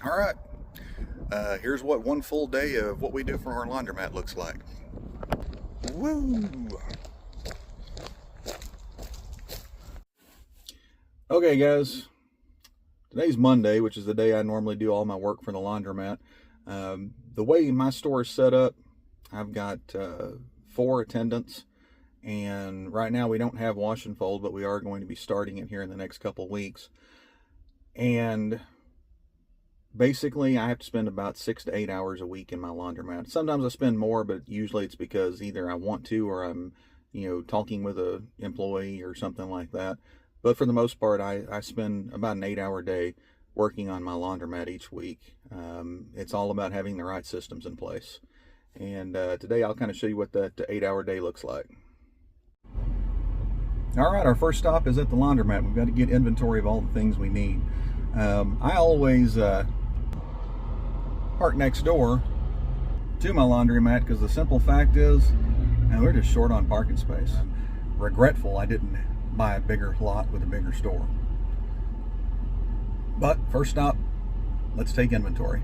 All right, here's what one full day of what we do for our laundromat looks like. Woo! Okay, guys, today's Monday, which is the day I normally do all my work for the laundromat. The way my store is set up, I've got 4 attendants, and right now we don't have wash and fold, but we are going to be starting it here in the next couple weeks. And basically, I have to spend about 6 to 8 hours a week in my laundromat. Sometimes I spend more, but usually it's because either I want to or I'm, talking with an employee or something like that. But for the most part, I spend about an 8-hour day working on my laundromat each week. It's all about having the right systems in place. And today I'll kind of show you what that 8-hour day looks like. All right, our first stop is at the laundromat. We've got to get inventory of all the things we need. I always park next door to my laundromat because the simple fact is, we're just short on parking space. Regretful I didn't buy a bigger lot with a bigger store. But first stop, let's take inventory.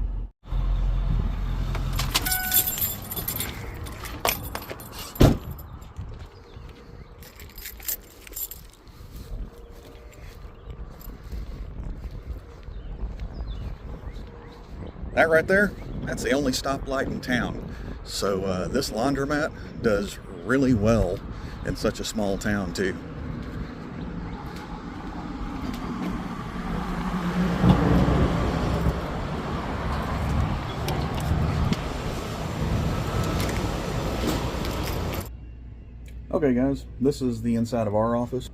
That right there, that's the only stoplight in town. So this laundromat does really well in such a small town too. Okay guys, this is the inside of our office.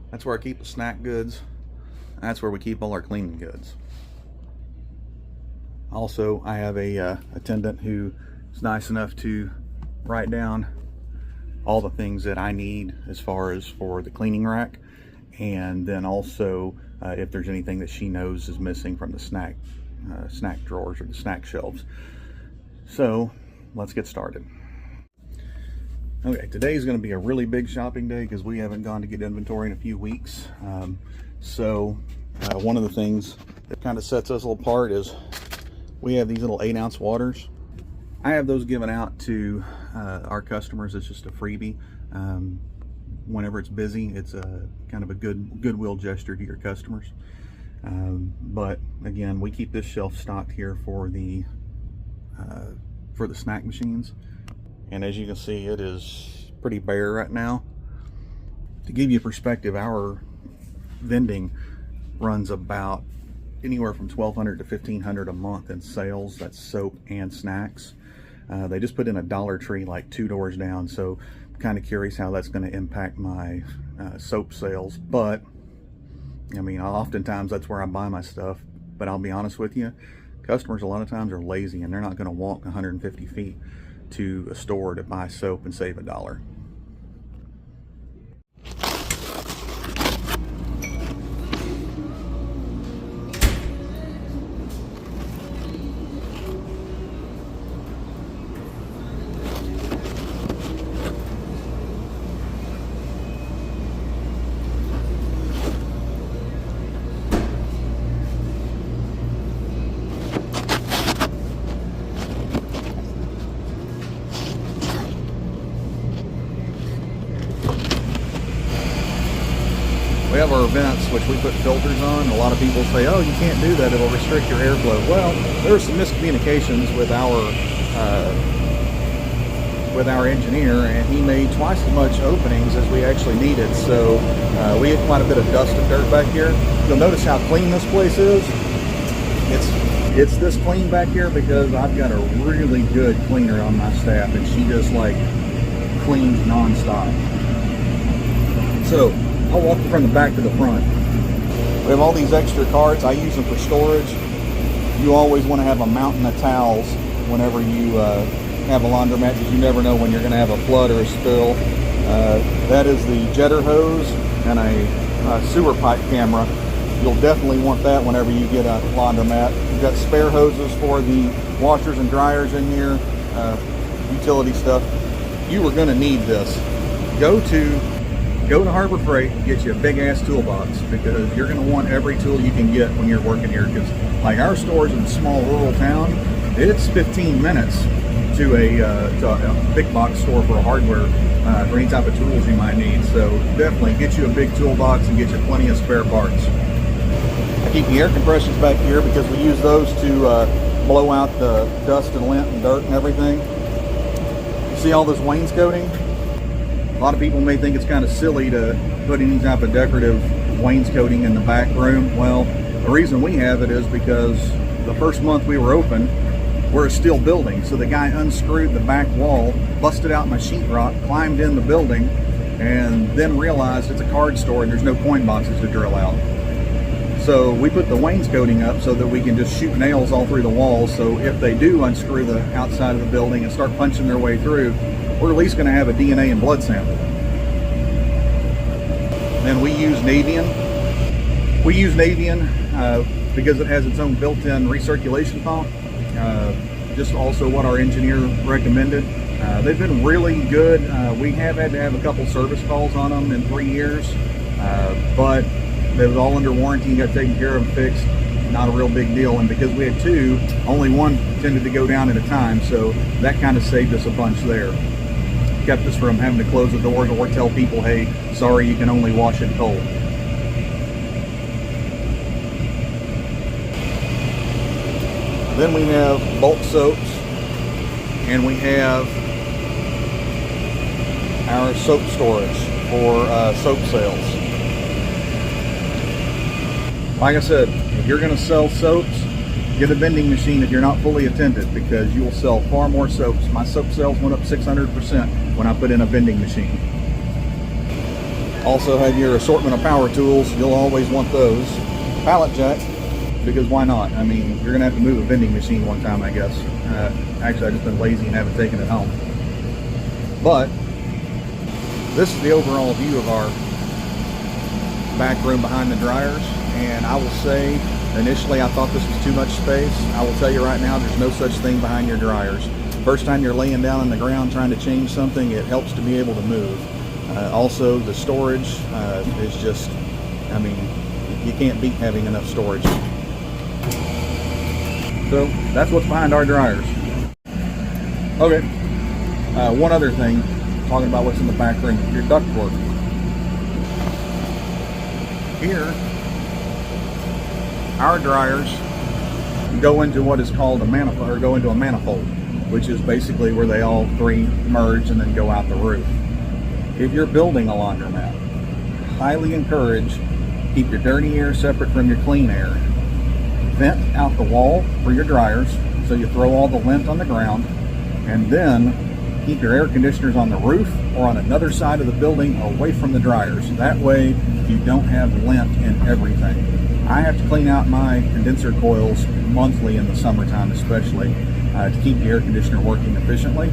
That's where I keep the snack goods. That's where we keep all our cleaning goods. Also, I have a attendant who is nice enough to write down all the things that I need as far as for the cleaning rack, and then also if there's anything that she knows is missing from the snack drawers or the snack shelves. So let's get started. Okay, today is going to be a really big shopping day because we haven't gone to get inventory in a few weeks. One of the things that kind of sets us apart is we have these little 8-ounce waters. I have those given out to our customers. It's just a freebie. Whenever it's busy, it's a kind of a goodwill gesture to your customers. But again, we keep this shelf stocked here for the snack machines. And as you can see, it is pretty bare right now. To give you perspective, our vending runs about anywhere from $1,200 to $1,500 a month in sales. That's soap and snacks. They just put in a Dollar Tree like 2 doors down, so I'm kind of curious how that's going to impact my soap sales. But I mean, oftentimes that's where I buy my stuff. But I'll be honest with you, customers a lot of times are lazy and they're not going to walk 150 feet to a store to buy soap and save $1. We have our vents, which we put filters on. A lot of people say, oh, you can't do that, it'll restrict your airflow. Well, there were some miscommunications with our engineer, and he made twice as much openings as we actually needed. So we had quite a bit of dust and dirt back here. You'll notice how clean this place is. It's this clean back here because I've got a really good cleaner on my staff, and she just like cleans nonstop. So I'll walk from the back to the front. We have all these extra carts. I use them for storage. You always want to have a mountain of towels whenever you have a laundromat, because you never know when you're going to have a flood or a spill. That is the jetter hose and a sewer pipe camera. You'll definitely want that whenever you get a laundromat. You've got spare hoses for the washers and dryers in here, utility stuff. You are going to need this. Go to go to Harbor Freight and get you a big ass toolbox, because you're going to want every tool you can get when you're working here. Because like our store's in a small rural town, it's 15 minutes to a big box store for a hardware for any type of tools you might need. So definitely get you a big toolbox and get you plenty of spare parts. I keep the air compressors back here because we use those to blow out the dust and lint and dirt and everything. You see all this wainscoting? A lot of people may think it's kind of silly to put any type of decorative wainscoting in the back room. Well, the reason we have it is because the first month we were open, we're a steel building, so the guy unscrewed the back wall, busted out my sheetrock, climbed in the building, and then realized it's a card store and there's no coin boxes to drill out. So we put the wainscoting up so that we can just shoot nails all through the walls, so if they do unscrew the outside of the building and start punching their way through, we're at least going to have a DNA and blood sample. Then we use Navian. We use Navian because it has its own built-in recirculation pump. Just also what our engineer recommended. They've been really good. We have had to have a couple service calls on them in 3 years, but they was all under warranty, got taken care of and fixed. Not a real big deal. And because we had two, only one tended to go down at a time, so that kind of saved us a bunch there. Kept us from having to close the doors or tell people, hey, sorry, you can only wash it cold. Then we have bulk soaps, and we have our soap storage for soap sales. Like I said, if you're going to sell soaps, get a vending machine if you're not fully attended, because you will sell far more soaps. My soap sales went up 600% when I put in a vending machine. Also have your assortment of power tools. You'll always want those. Pallet jack, because why not? I mean, you're going to have to move a vending machine one time, I guess. Actually, I've just been lazy and haven't taken it home. But this is the overall view of our back room behind the dryers. And I will say, initially I thought this was too much space. I will tell you right now, there's no such thing behind your dryers. First time you're laying down on the ground trying to change something, it helps to be able to move. Also, the storage is just, I mean, you can't beat having enough storage. So that's what's behind our dryers. Okay, one other thing, talking about what's in the back room, your ductwork. Here, our dryers go into what is called a manifold, or go into a manifold, which is basically where they all three merge and then go out the roof. If you're building a laundromat, highly encourage, keep your dirty air separate from your clean air. Vent out the wall for your dryers, so you throw all the lint on the ground, and then keep your air conditioners on the roof or on another side of the building away from the dryers. That way you don't have lint in everything. I have to clean out my condenser coils monthly in the summertime, especially to keep the air conditioner working efficiently.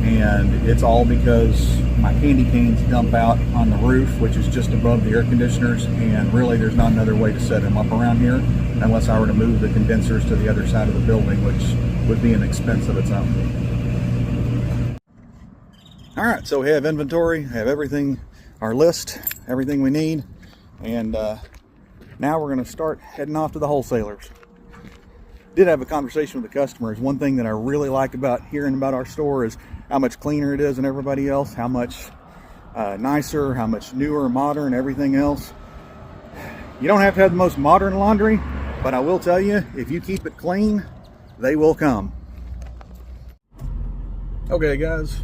And it's all because my candy canes dump out on the roof, which is just above the air conditioners, and really there's not another way to set them up around here unless I were to move the condensers to the other side of the building, which would be an expense of its own. All right, so we have inventory, have everything, our list, everything we need, and now we're going to start heading off to the wholesalers. Did have a conversation with the customers. One thing that I really like about hearing about our store is how much cleaner it is than everybody else, how much nicer, how much newer, modern, everything else. You don't have to have the most modern laundry, but I will tell you, if you keep it clean, they will come. Okay guys,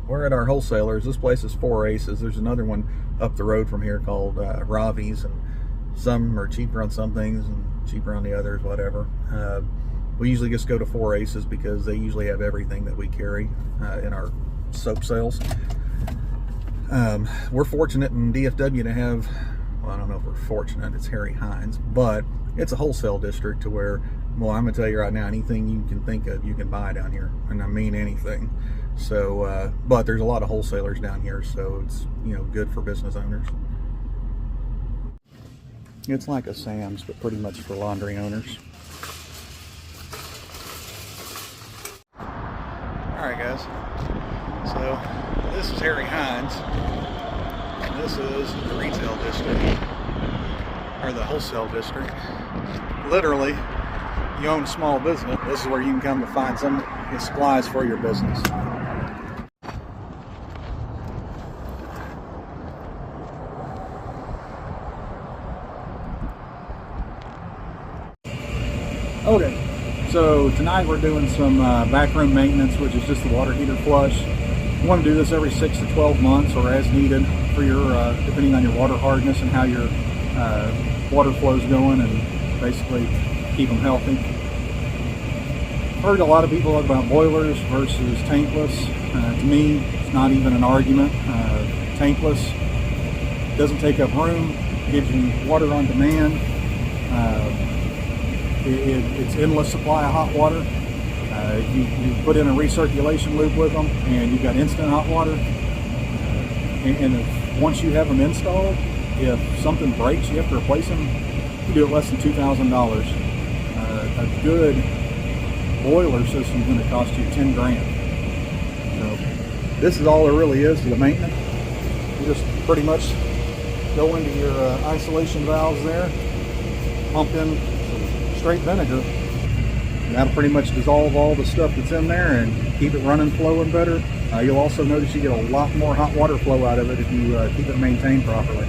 we're at our wholesalers. This place is 4 Aces. There's another one up the road from here called Ravi's, and some are cheaper on some things and cheaper on the others, whatever. We usually just go to 4 Aces because they usually have everything that we carry in our soap sales. We're fortunate in DFW to have, well, I don't know if we're fortunate, it's Harry Hines, but it's a wholesale district to where, well, I'm gonna tell you right now, anything you can think of you can buy down here, and I mean anything. So but there's a lot of wholesalers down here, so it's, you know, good for business owners. It's like a Sam's, but pretty much for laundry owners. Alright guys, so this is Harry Hines. This is the retail district, or the wholesale district. Literally, you own a small business, this is where you can come to find some supplies for your business. Okay, so tonight we're doing some backroom maintenance, which is just the water heater flush. You want to do this every 6 to 12 months or as needed for your, depending on your water hardness and how your water flow's going, and basically keep them healthy. I've heard a lot of people talk about boilers versus tankless. To me, it's not even an argument. Tankless doesn't take up room, gives you water on demand. It's endless supply of hot water. You put in a recirculation loop with them, and you've got instant hot water. And once you have them installed, if something breaks, you have to replace them. You do it less than $2,000. A good boiler system is going to cost you 10 grand. So this is all there really is to the maintenance. You just pretty much go into your isolation valves there, pump in some straight vinegar, and that'll pretty much dissolve all the stuff that's in there and keep it running, flowing better. You'll also notice you get a lot more hot water flow out of it if you keep it maintained properly.